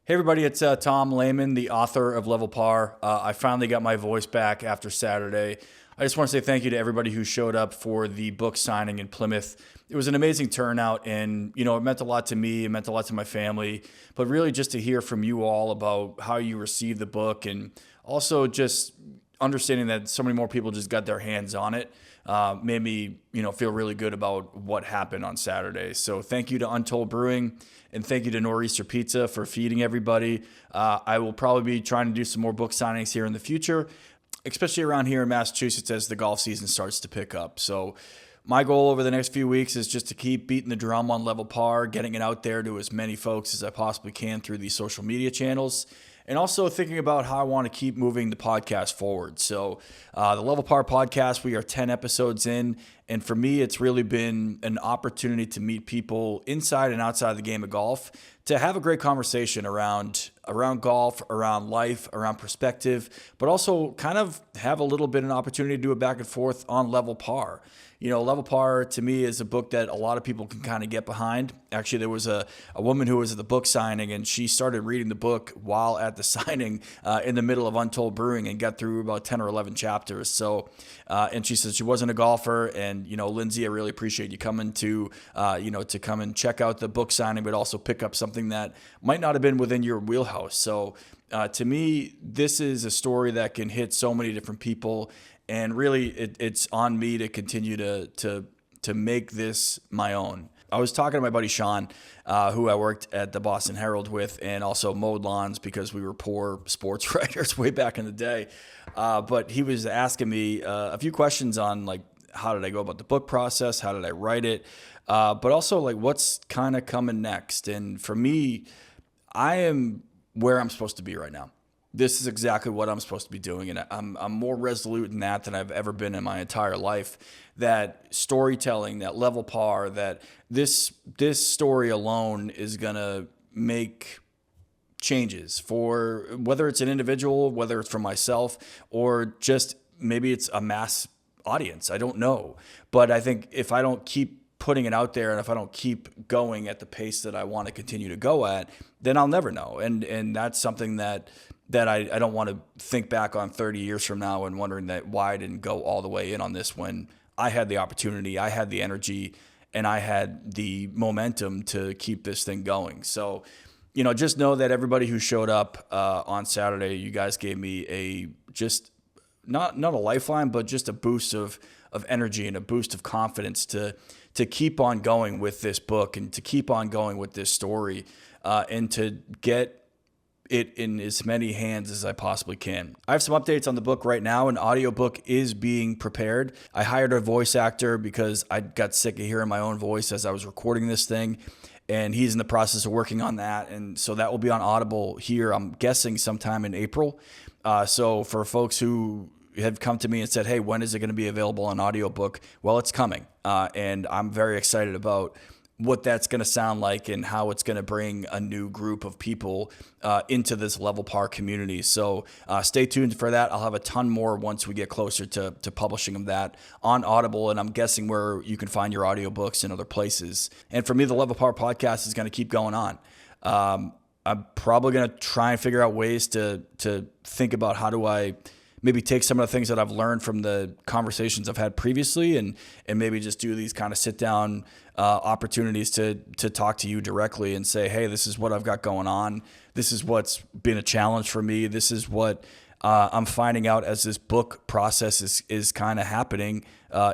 Hey everybody, it's Tom Layman, the author of Level Par. I finally got my voice back after Saturday. I just want to say thank you to everybody who showed up for the book signing in Plymouth. It was an amazing turnout, and it meant a lot to me, it meant a lot to my family, but really just to hear from you all about how you received the book, and also just understanding that so many more people just got their hands on it made me feel really good about what happened on Saturday. So thank you to Untold Brewing, and thank you to Nor'easter Pizza for feeding everybody. I will probably be trying to do some more book signings here in the future, especially around here in Massachusetts as the golf season starts to pick up. So my goal over the next few weeks is just to keep beating the drum on Level Par, getting it out there to as many folks as I possibly can through these social media channels, and also thinking about how I want to keep moving the podcast forward. So the Level Par podcast, we are 10 episodes in, and for me, it's really been an opportunity to meet people inside and outside the game of golf, to have a great conversation around golf, around life, around perspective, but also kind of have a little bit of an opportunity to do a back and forth on Level Par. Level Par to me is a book that a lot of people can kind of get behind. Actually, there was a woman who was at the book signing, and she started reading the book while at the signing in the middle of Untold Brewing and got through about 10 or 11 chapters. So, and she said she wasn't a golfer, and Lindsay, I really appreciate you coming to come and check out the book signing, but also pick up something that might not have been within your wheelhouse. So to me, this is a story that can hit so many different people, and really it's on me to continue to make this my own. I was talking to my buddy Sean, who I worked at the Boston Herald with, and also mowed lawns because we were poor sports writers way back in the day. But he was asking me a few questions on, like, how did I go about the book process? How did I write it? But also, like, what's kind of coming next? And for me, I am where I'm supposed to be right now. This is exactly what I'm supposed to be doing, and I'm more resolute in that than I've ever been in my entire life. That storytelling, that Level Par, that this story alone is gonna make changes for whether it's an individual, whether it's for myself, or just maybe it's a mass audience. I don't know, but I think if I don't keep putting it out there, and if I don't keep going at the pace that I want to continue to go at, then I'll never know. And that's something that I don't want to think back on 30 years from now and wondering that why I didn't go all the way in on this when I had the opportunity, I had the energy, and I had the momentum to keep this thing going. So, just know that everybody who showed up on Saturday, you guys gave me a just not a lifeline, but just a boost of energy and a boost of confidence to keep on going with this book and to keep on going with this story and to get it in as many hands as I possibly can. I have some updates on the book right now. An audiobook is being prepared. I hired a voice actor because I got sick of hearing my own voice as I was recording this thing, and he's in the process of working on that. And so that will be on Audible here, I'm guessing sometime in April. So for folks who have come to me and said, hey, when is it going to be available on audiobook? Well, it's coming. And I'm very excited about what that's going to sound like and how it's going to bring a new group of people into this Level Par community. So stay tuned for that. I'll have a ton more once we get closer to publishing of that on Audible, and I'm guessing where you can find your audiobooks in other places. And for me, the Level Par podcast is going to keep going on. I'm probably going to try and figure out ways to think about how do I maybe take some of the things that I've learned from the conversations I've had previously and maybe just do these kind of sit down opportunities to talk to you directly and say, hey, this is what I've got going on. This is what's been a challenge for me. This is what I'm finding out as this book process is kind of happening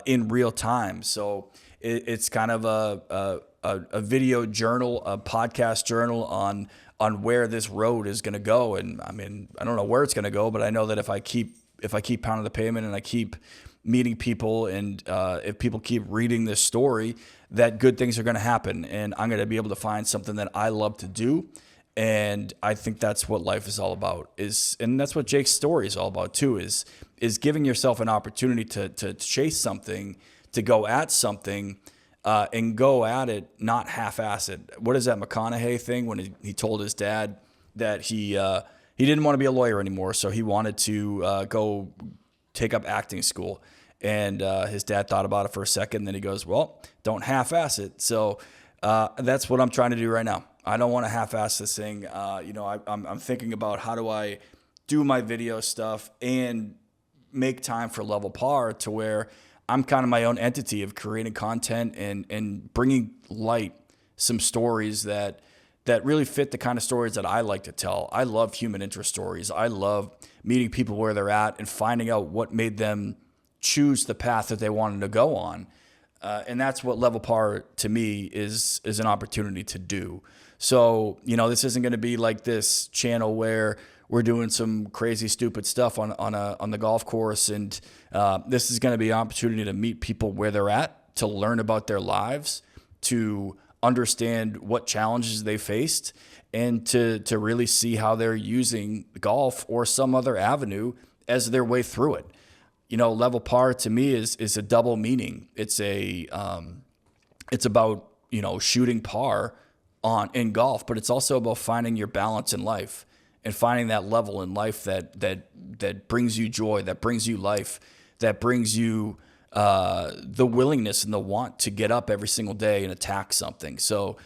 in real time. So it's kind of a video journal, a podcast journal on where this road is going to go. And I mean, I don't know where it's going to go, but I know that if I keep pounding the pavement and I keep meeting people and if people keep reading this story, that good things are going to happen. And I'm going to be able to find something that I love to do. And I think that's what life is all about, and that's what Jake's story is all about too, is giving yourself an opportunity to chase something, to go at something, and go at it, not half-ass it. What is that McConaughey thing when he told his dad that he didn't want to be a lawyer anymore, so he wanted to go take up acting school. And his dad thought about it for a second, then he goes, well, don't half-ass it. So That's what I'm trying to do right now. I don't want to half-ass this thing. I'm thinking about how do I do my video stuff and make time for Level Par to where I'm kind of my own entity of creating content and bringing light some stories that really fit the kind of stories that I like to tell. I love human interest stories. I love meeting people where they're at and finding out what made them choose the path that they wanted to go on. And that's what Level Par to me is an opportunity to do. So, this isn't going to be like this channel where we're doing some crazy, stupid stuff on the golf course. And this is going to be an opportunity to meet people where they're at, to learn about their lives, to understand what challenges they faced, and to really see how they're using golf or some other avenue as their way through it. Level Par to me is a double meaning. It's about, shooting par in golf, but it's also about finding your balance in life and finding that level in life that brings you joy, that brings you life, that brings you the willingness and the want to get up every single day and attack something. So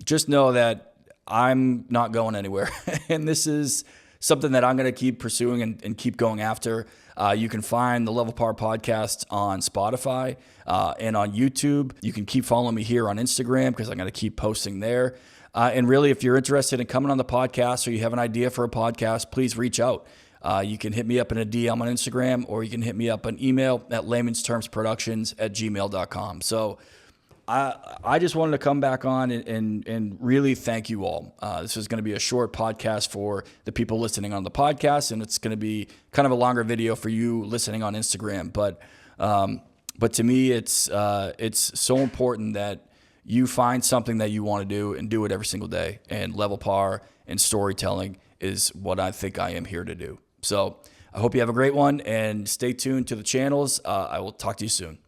just know that I'm not going anywhere. And this is something that I'm going to keep pursuing and keep going after. You can find the Level Par podcast on Spotify and on YouTube. You can keep following me here on Instagram because I'm going to keep posting there. And really, if you're interested in coming on the podcast or you have an idea for a podcast, please reach out. You can hit me up in a DM on Instagram, or you can hit me up an email at laymanstermsproductions@gmail.com. So I just wanted to come back on and really thank you all. This is going to be a short podcast for the people listening on the podcast, and it's going to be kind of a longer video for you listening on Instagram. But to me, it's so important that you find something that you want to do and do it every single day. And Level Par and storytelling is what I think I am here to do. So I hope you have a great one, and stay tuned to the channels. I will talk to you soon.